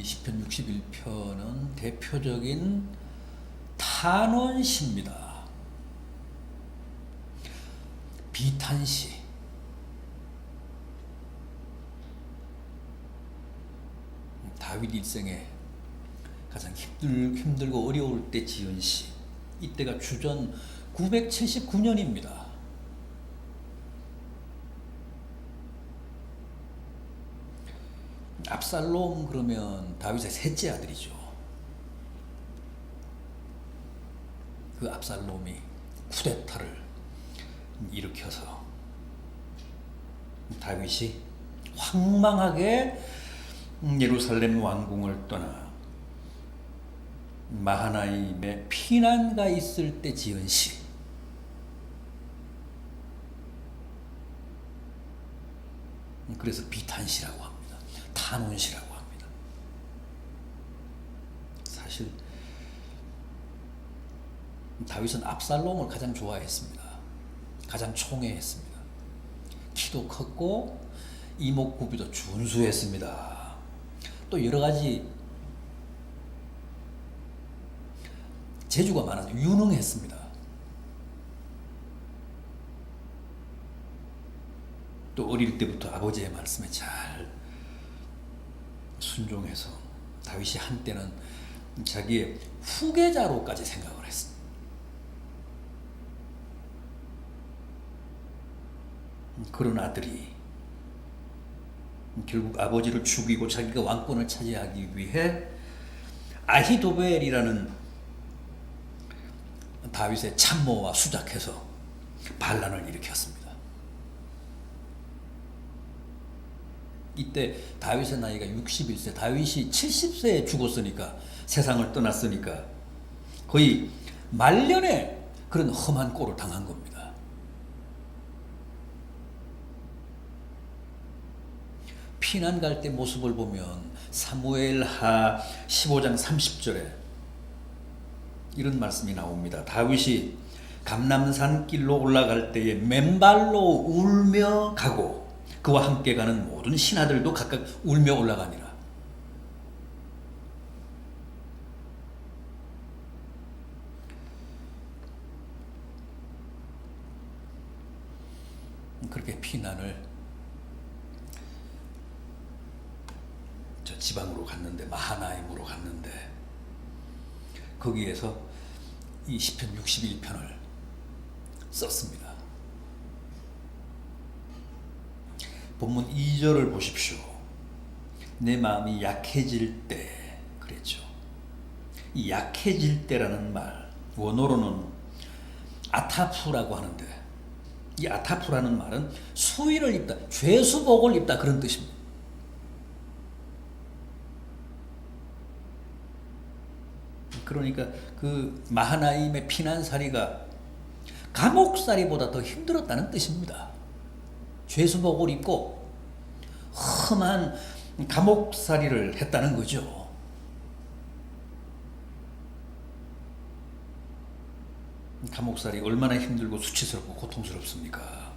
시편 61편은 대표적인 탄원시입니다. 비탄시. 다윗 일생에 가장 힘들고 어려울 때 지은 시. 이때가 주전 979년입니다. 압살롬 그러면 다윗의 셋째 아들이죠. 그 압살롬이 쿠데타를 일으켜서 다윗이 황망하게 예루살렘 왕궁을 떠나 마하나임에 피난가 있을 때 지은 시. 그래서 비탄시라고 합니다. 탄원시라고 합니다. 사실 다윗은 압살롬을 가장 좋아했습니다. 가장 총애했습니다. 키도 컸고 이목구비도 준수했습니다. 또 여러 가지 재주가 많아서 유능했습니다. 또 어릴 때부터 아버지의 말씀에 잘 순종해서 다윗이 한때는 자기의 후계자로까지 생각을 했습니다. 그런 아들이 결국 아버지를 죽이고 자기가 왕권을 차지하기 위해 아히도벨이라는 다윗의 참모와 수작해서 반란을 일으켰습니다. 이때 다윗의 나이가 61세, 다윗이 70세에 죽었으니까, 세상을 떠났으니까 거의 말년에 그런 험한 꼴을 당한 겁니다. 피난 갈 때 모습을 보면 사무엘하 15장 30절에 이런 말씀이 나옵니다. 다윗이 감람산 길로 올라갈 때에 맨발로 울며 가고 그와 함께 가는 모든 신하들도 각각 울며 올라가니라. 그렇게 피난을 저 지방으로 갔는데, 마하나임으로 갔는데, 거기에서 이 시편 61편을 썼습니다. 본문 2절을 보십시오. 내 마음이 약해질 때 그랬죠. 이 약해질 때라는 말, 원어로는 아타프라고 하는데, 이 아타프라는 말은 수위를 입다, 죄수복을 입다, 그런 뜻입니다. 그러니까 그 마하나임의 피난살이가 감옥살이보다 더 힘들었다는 뜻입니다. 죄수복을 입고 험한 감옥살이를 했다는 거죠. 감옥살이 얼마나 힘들고 수치스럽고 고통스럽습니까?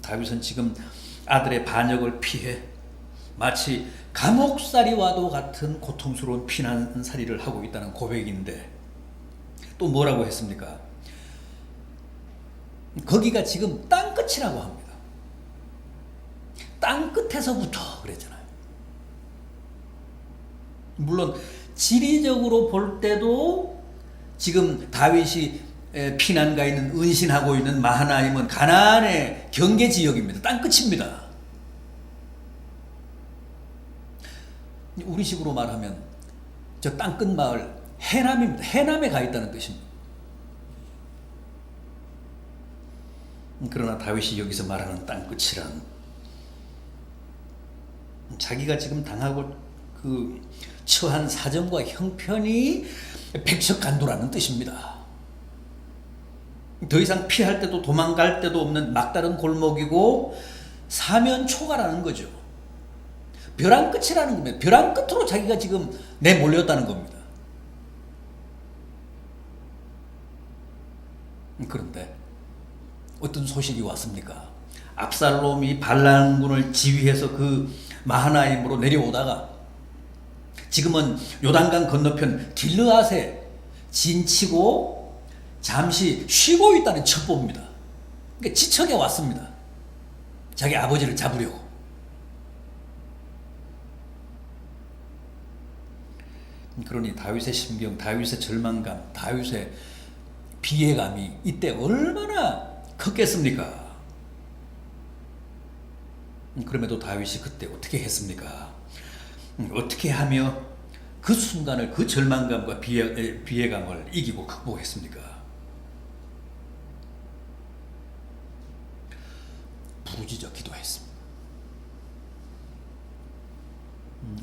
다윗은 지금 아들의 반역을 피해 마치 감옥살이와도 같은 고통스러운 피난살이를 하고 있다는 고백인데, 또 뭐라고 했습니까? 거기가 지금 땅끝이라고 합니다. 땅끝에서부터 그랬잖아요. 물론 지리적으로 볼 때도 지금 다윗이 피난가 있는, 은신하고 있는 마하나임은 가나안의 경계 지역입니다. 땅끝입니다. 우리식으로 말하면 저 땅끝 마을 해남입니다. 해남에 가 있다는 뜻입니다. 그러나 다윗이 여기서 말하는 땅끝이란 자기가 지금 당하고 그 처한 사정과 형편이 백척간도라는 뜻입니다. 더 이상 피할 때도 도망갈 때도 없는 막다른 골목이고 사면초가라는 거죠. 벼랑 끝이라는 겁니다. 벼랑 끝으로 자기가 지금 내몰렸다는 겁니다. 그런데 어떤 소식이 왔습니까? 압살롬이 반란군을 지휘해서 그 마하나임으로 내려오다가 지금은 요단강 건너편 길르앗에 진치고 잠시 쉬고 있다는 첩보입니다. 그러니까 지척에 왔습니다. 자기 아버지를 잡으려고. 그러니 다윗의 심경, 다윗의 절망감, 다윗의 비애감이 이때 얼마나 컸겠습니까? 그럼에도 다윗이 그때 어떻게 했습니까? 어떻게 하며 그 순간을, 그 절망감과 비애감을 이기고 극복했습니까? 부르짖어 기도했습니다.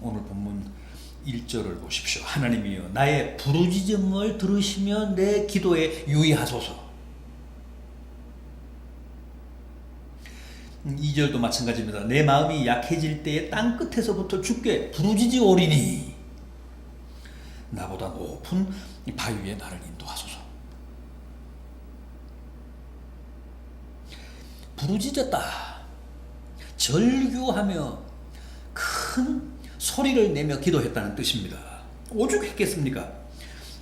오늘 본문 1절을 보십시오. 하나님이여 나의 부르짖음을 들으시며 내 기도에 유의하소서. 2절도 마찬가지입니다. 내 마음이 약해질 때에 땅끝에서부터 주께 부르짖으오리니 나보다 높은 바위 위에 나를 인도하소서. 부르짖었다, 절규하며 큰 소리를 내며 기도했다는 뜻입니다. 오죽했겠습니까?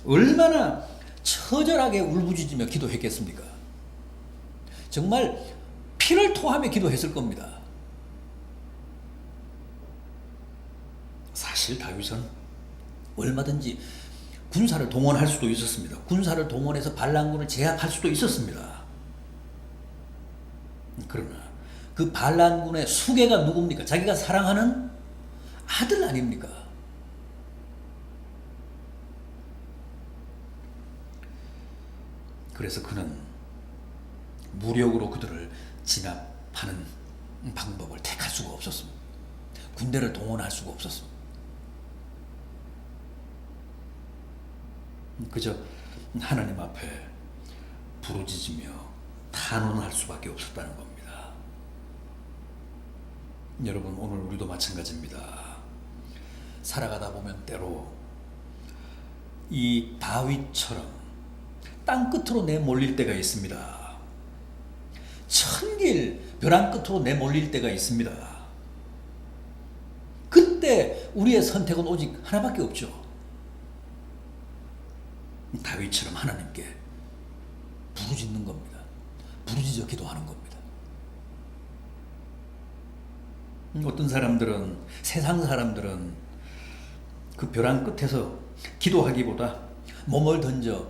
얼마나 처절하게 울부짖으며 기도했겠습니까? 정말 피를 토하며 기도했을 겁니다. 사실 다윗은 얼마든지 군사를 동원할 수도 있었습니다. 군사를 동원해서 반란군을 제압할 수도 있었습니다. 그러나 그 반란군의 수괴가 누굽니까? 자기가 사랑하는 아들 아닙니까? 그래서 그는 무력으로 그들을 진압하는 방법을 택할 수가 없었습니다. 군대를 동원할 수가 없었습니다. 그저 하나님 앞에 부르짖으며 탄원할 수밖에 없었다는 겁니다. 여러분, 오늘 우리도 마찬가지입니다. 살아가다 보면 때로 이 다윗처럼 땅끝으로 내몰릴 때가 있습니다. 천길 벼랑 끝으로 내몰릴 때가 있습니다. 그때 우리의 선택은 오직 하나밖에 없죠. 다윗처럼 하나님께 부르짖는 겁니다. 부르짖어 기도하는 겁니다. 어떤 사람들은, 세상 사람들은 그 벼랑 끝에서 기도하기보다 몸을 던져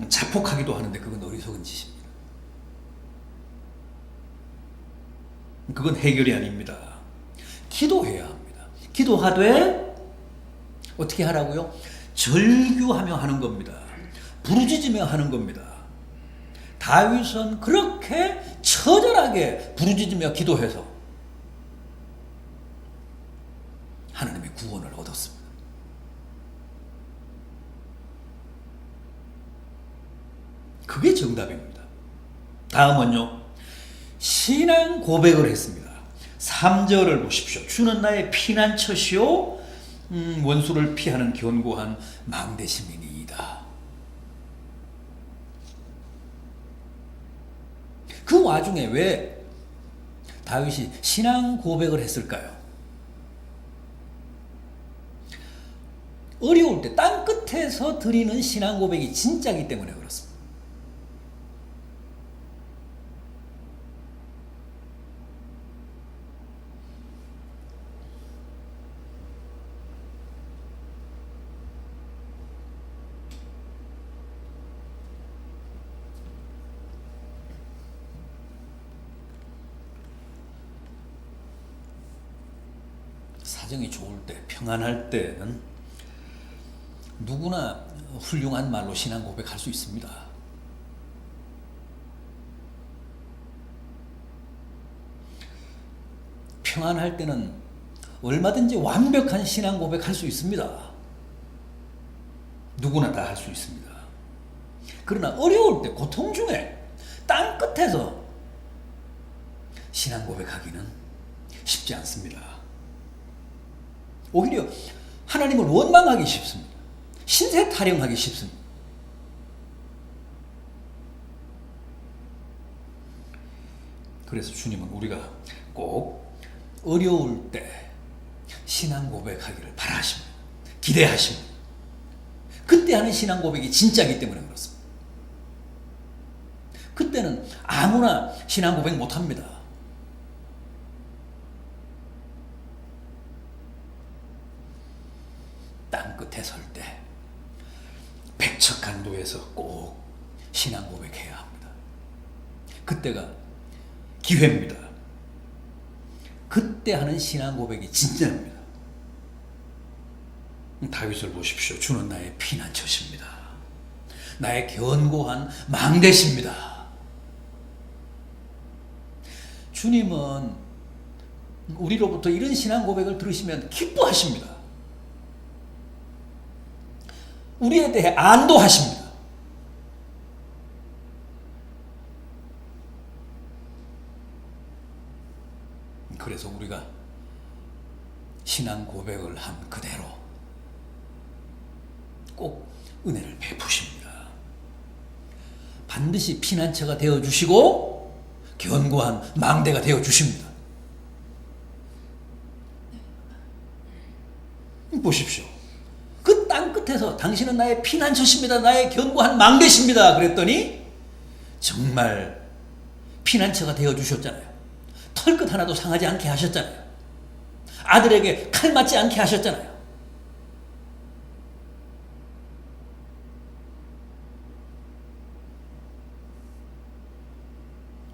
자폭하기도 하는데 그건 어리석은 짓입니다. 그건 해결이 아닙니다. 기도해야 합니다. 기도하되 어떻게 하라고요? 절규하며 하는 겁니다. 부르짖으며 하는 겁니다. 다윗은 그렇게 처절하게 부르짖으며 기도해서 하나님의 구원을 얻었습니다. 그게 정답입니다. 다음은요, 신앙 고백을 했습니다. 3절을 보십시오. 주는 나의 피난처시오 원수를 피하는 견고한 망대심이니이다. 그 와중에 왜 다윗이 신앙 고백을 했을까요? 어려울 때 땅끝에서 드리는 신앙 고백이 진짜이기 때문에 그렇습니다. 사정이 좋을 때, 평안할 때는 누구나 훌륭한 말로 신앙 고백할 수 있습니다. 평안할 때는 얼마든지 완벽한 신앙 고백할 수 있습니다. 누구나 다 할 수 있습니다. 그러나 어려울 때, 고통 중에, 땅 끝에서 신앙 고백하기는 쉽지 않습니다. 오히려 하나님을 원망하기 쉽습니다. 신세 타령하기 쉽습니다. 그래서 주님은 우리가 꼭 어려울 때 신앙 고백하기를 바라십니다. 기대하십니다. 그때 하는 신앙 고백이 진짜이기 때문에 그렇습니다. 그때는 아무나 신앙 고백 못합니다. 땅끝에 설 때 백척간도에서 꼭 신앙 고백해야 합니다. 그때가 기회입니다. 그때 하는 신앙 고백이 진짜입니다. 다윗을 보십시오. 주는 나의 피난처십니다. 나의 견고한 망대십니다. 주님은 우리로부터 이런 신앙 고백을 들으시면 기뻐하십니다. 우리에 대해 안도하십니다. 그래서 우리가 신앙 고백을 한 그대로 꼭 은혜를 베푸십니다. 반드시 피난처가 되어주시고 견고한 망대가 되어주십니다. 보십시오. 그 땅 끝에서 당신은 나의 피난처십니다. 나의 견고한 망대십니다. 그랬더니 정말 피난처가 되어주셨잖아요. 털끝 하나도 상하지 않게 하셨잖아요. 아들에게 칼 맞지 않게 하셨잖아요.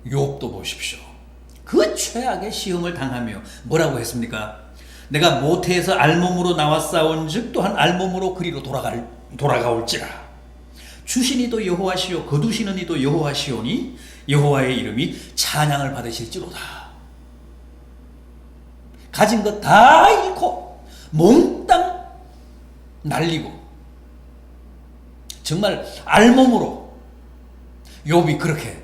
욥도 보십시오. 그 최악의 시험을 당하며 뭐라고 했습니까? 내가 모태에서 알몸으로 나왔사온 즉 또한 알몸으로 그리로 돌아가올지라. 주시니도 여호와시오 거두시는 이도 여호와시오니 여호와의 이름이 찬양을 받으실지로다. 가진 것 다 잃고 몽땅 날리고 정말 알몸으로 욥이 그렇게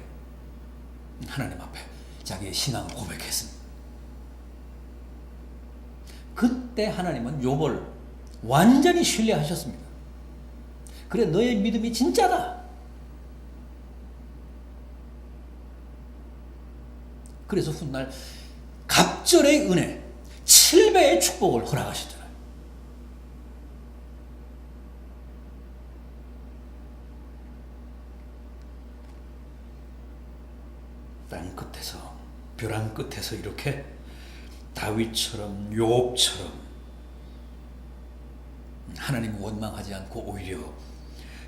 하나님 앞에 자기의 신앙을 고백했습니다. 그때 하나님은 욥을 완전히 신뢰하셨습니다. 그래 너의 믿음이 진짜다. 그래서 훗날 갑절의 은혜 7배의 축복을 허락하셨잖아요. 땅 끝에서 벼랑 끝에서 이렇게 다윗처럼 욥처럼 하나님을 원망하지 않고 오히려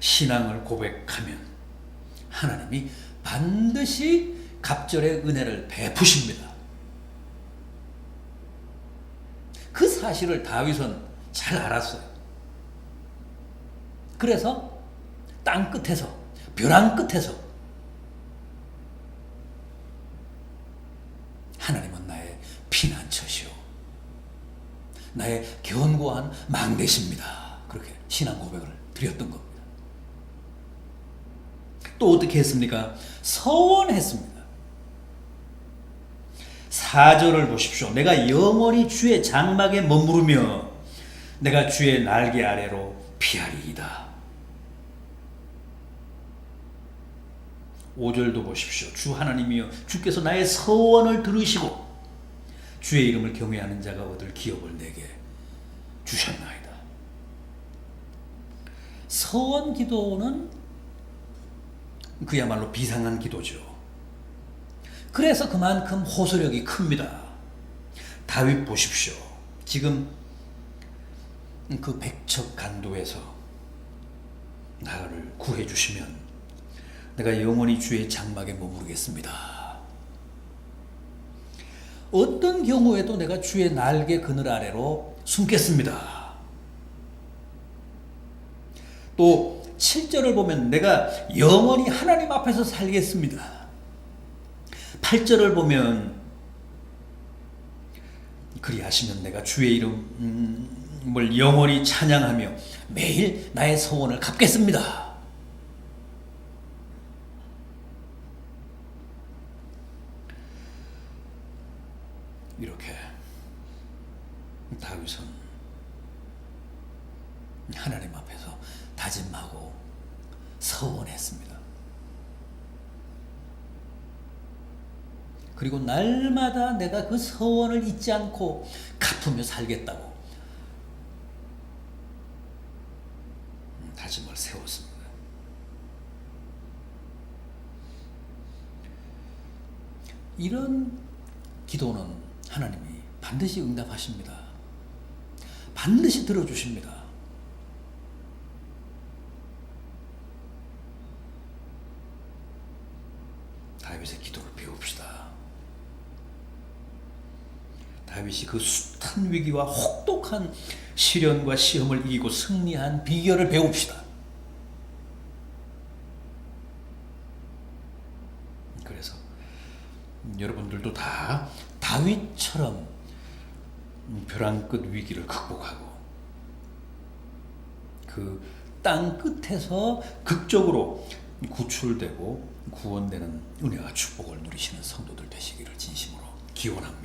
신앙을 고백하면 하나님이 반드시 갑절의 은혜를 베푸십니다. 그 사실을 다윗은 잘 알았어요. 그래서 땅 끝에서 벼랑 끝에서 하나님은 나의 피난처시오 나의 견고한 망대십니다. 그렇게 신앙 고백을 드렸던 겁니다. 또 어떻게 했습니까? 서원했습니다. 4절을 보십시오. 내가 영원히 주의 장막에 머무르며 내가 주의 날개 아래로 피하리이다. 5절도 보십시오. 주 하나님이여 주께서 나의 서원을 들으시고 주의 이름을 경외하는 자가 얻을 기업을 내게 주셨나이다. 서원 기도는 그야말로 비상한 기도죠. 그래서 그만큼 호소력이 큽니다. 다윗 보십시오. 지금 그 백척간도에서 나를 구해 주시면 내가 영원히 주의 장막에 머무르겠습니다. 어떤 경우에도 내가 주의 날개 그늘 아래로 숨겠습니다. 또 7절을 보면 내가 영원히 하나님 앞에서 살겠습니다. 8절을 보면 그리하시면 내가 주의 이름을 영원히 찬양하며 매일 나의 소원을 갚겠습니다. 이렇게 다윗은 하나님 앞에서 다짐하고 서원했습니다. 그리고 날마다 내가 그 서원을 잊지 않고 갚으며 살겠다고 다짐을 세웠습니다. 이런 기도는 하나님이 반드시 응답하십니다. 반드시 들어주십니다. 다윗의 기도를 배웁시다. 다윗이 그 숱한 위기와 혹독한 시련과 시험을 이기고 승리한 비결을 배웁시다. 그래서 여러분들도 다 다윗처럼 벼랑 끝 위기를 극복하고 그 땅 끝에서 극적으로 구출되고 구원되는 은혜와 축복을 누리시는 성도들 되시기를 진심으로 기원합니다.